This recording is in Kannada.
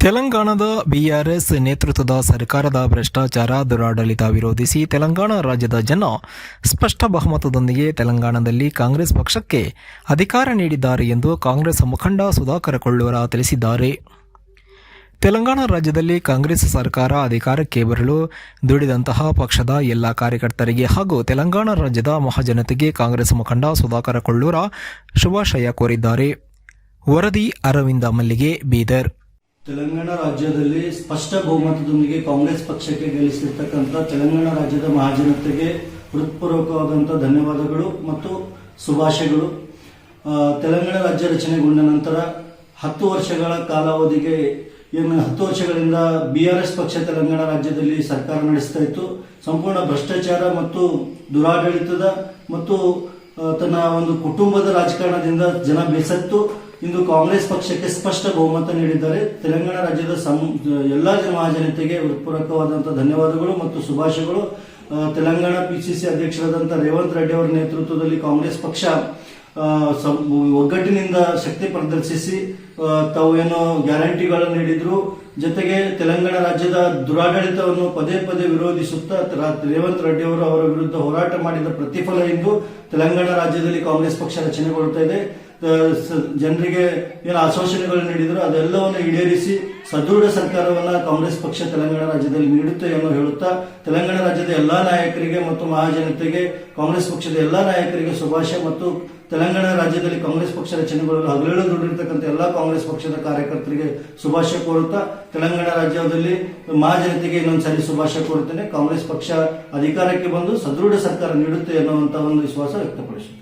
ತೆಲಂಗಾಣದ ಬಿಆರ್ಎಸ್ ನೇತೃತ್ವದ ಸರ್ಕಾರದ ಭ್ರಷ್ಟಾಚಾರ ದುರಾಡಳಿತ ವಿರೋಧಿಸಿ ತೆಲಂಗಾಣ ರಾಜ್ಯದ ಜನ ಸ್ಪಷ್ಟ ಬಹುಮತದೊಂದಿಗೆ ತೆಲಂಗಾಣದಲ್ಲಿ ಕಾಂಗ್ರೆಸ್ ಪಕ್ಷಕ್ಕೆ ಅಧಿಕಾರ ನೀಡಿದ್ದಾರೆ ಎಂದು ಕಾಂಗ್ರೆಸ್ ಮುಖಂಡ ಸುಧಾಕರ ಕೊಳ್ಳೂರ ತಿಳಿಸಿದ್ದಾರೆ. ತೆಲಂಗಾಣ ರಾಜ್ಯದಲ್ಲಿ ಕಾಂಗ್ರೆಸ್ ಸರ್ಕಾರ ಅಧಿಕಾರಕ್ಕೆ ಬರಲು ದುಡಿದಂತಹ ಪಕ್ಷದ ಎಲ್ಲ ಕಾರ್ಯಕರ್ತರಿಗೆ ಹಾಗೂ ತೆಲಂಗಾಣ ರಾಜ್ಯದ ಮಹಾಜನತೆಗೆ ಕಾಂಗ್ರೆಸ್ ಮುಖಂಡ ಸುಧಾಕರ ಕೊಳ್ಳೂರ ಶುಭಾಶಯ ಕೋರಿದ್ದಾರೆ. ವರದಿ ಅರವಿಂದ ಮಲ್ಲಿಗೆ, ಬೀದರ್. ತೆಲಂಗಾಣ ರಾಜ್ಯದಲ್ಲಿ ಸ್ಪಷ್ಟ ಬಹುಮತದೊಂದಿಗೆ ಕಾಂಗ್ರೆಸ್ ಪಕ್ಷಕ್ಕೆ ಗೆಲ್ಲಿಸಿರ್ತಕ್ಕಂಥ ತೆಲಂಗಾಣ ರಾಜ್ಯದ ಮಹಾಜನತೆಗೆ ಹೃತ್ಪೂರ್ವಕವಾದಂತಹ ಧನ್ಯವಾದಗಳು ಮತ್ತು ಶುಭಾಶಯಗಳು. ತೆಲಂಗಾಣ ರಾಜ್ಯ ರಚನೆಗೊಂಡ ನಂತರ 10 ವರ್ಷಗಳ ಕಾಲಾವಧಿಗೆ 10 ವರ್ಷಗಳಿಂದ ಬಿಆರ್ಎಸ್ ಪಕ್ಷ ತೆಲಂಗಾಣ ರಾಜ್ಯದಲ್ಲಿ ಸರ್ಕಾರ ನಡೆಸ್ತಾ ಇತ್ತು. ಸಂಪೂರ್ಣ ಭ್ರಷ್ಟಾಚಾರ ಮತ್ತು ದುರಾಡಳಿತದ ಮತ್ತು ತನ್ನ ಒಂದು ಕುಟುಂಬದ ರಾಜಕಾರಣದಿಂದ ಜನ ಬೇಸತ್ತು ಇಂದು ಕಾಂಗ್ರೆಸ್ ಪಕ್ಷಕ್ಕೆ ಸ್ಪಷ್ಟ ಬಹುಮತ ನೀಡಿದ್ದಾರೆ. ತೆಲಂಗಾಣ ರಾಜ್ಯದ ಎಲ್ಲಾ ಮಹಾಜನತೆಗೆ ಹೃತ್ಪೂರ್ವಕವಾದಂತಹ ಧನ್ಯವಾದಗಳು ಮತ್ತು ಶುಭಾಶಯಗಳು. ತೆಲಂಗಾಣ ಪಿಸಿಸಿ ಅಧ್ಯಕ್ಷರಾದಂತಹ ರೇವಂತ್ ರೆಡ್ಡಿ ಅವರ ನೇತೃತ್ವದಲ್ಲಿ ಕಾಂಗ್ರೆಸ್ ಪಕ್ಷ ಒಗ್ಗಟ್ಟಿನಿಂದ ಶಕ್ತಿ ಪ್ರದರ್ಶಿಸಿ ತಾವು ಏನು ಗ್ಯಾರಂಟಿಗಳನ್ನು ನೀಡಿದ್ರು, ಜೊತೆಗೆ ತೆಲಂಗಾಣ ರಾಜ್ಯದ ದುರಾಡಳಿತವನ್ನು ಪದೇ ಪದೇ ವಿರೋಧಿಸುತ್ತಾ ರೇವಂತ್ ರೆಡ್ಡಿ ಅವರು ಅವರ ವಿರುದ್ಧ ಹೋರಾಟ ಮಾಡಿದ ಪ್ರತಿಫಲ ಇಂದು ತೆಲಂಗಾಣ ರಾಜ್ಯದಲ್ಲಿ ಕಾಂಗ್ರೆಸ್ ಪಕ್ಷ ರಚನೆಗೊಳ್ಳುತ್ತಾ ಇದೆ. ಜನರಿಗೆ ಏನು ಆಶ್ವಾಸನೆಗಳು ನೀಡಿದ್ರು ಅದೆಲ್ಲವನ್ನು ಈಡೇರಿಸಿ ಸದೃಢ ಸರ್ಕಾರವನ್ನ ಕಾಂಗ್ರೆಸ್ ಪಕ್ಷ ತೆಲಂಗಾಣ ರಾಜ್ಯದಲ್ಲಿ ನೀಡುತ್ತೆ ಎಂದು ಹೇಳುತ್ತಾ ತೆಲಂಗಾಣ ರಾಜ್ಯದ ಎಲ್ಲಾ ನಾಯಕರಿಗೆ ಮತ್ತು ಮಹಾಜನತೆಗೆ ಕಾಂಗ್ರೆಸ್ ಪಕ್ಷದ ಎಲ್ಲಾ ನಾಯಕರಿಗೆ ಶುಭಾಶಯ ಮತ್ತು ತೆಲಂಗಾಣ ರಾಜ್ಯದಲ್ಲಿ ಕಾಂಗ್ರೆಸ್ ಪಕ್ಷ ರಚನೆಗೊಳ್ಳಲು ಹಗಲಿರುಳು ದುಡಿದಿರ್ತಕ್ಕಂಥ ಎಲ್ಲಾ ಕಾಂಗ್ರೆಸ್ ಪಕ್ಷದ ಕಾರ್ಯಕರ್ತರಿಗೆ ಶುಭಾಶಯ ಕೋರುತ್ತಾ ತೆಲಂಗಾಣ ರಾಜ್ಯದಲ್ಲಿ ಮಹಾಜನತೆಗೆ ಇನ್ನೊಂದ್ಸಾರಿ ಶುಭಾಶಯ ಕೋರುತ್ತೇನೆ. ಕಾಂಗ್ರೆಸ್ ಪಕ್ಷ ಅಧಿಕಾರಕ್ಕೆ ಬಂದು ಸದೃಢ ಸರ್ಕಾರ ನೀಡುತ್ತೆ ಎನ್ನುವಂತಹ ಒಂದು ವಿಶ್ವಾಸ ವ್ಯಕ್ತಪಡಿಸುತ್ತೆ.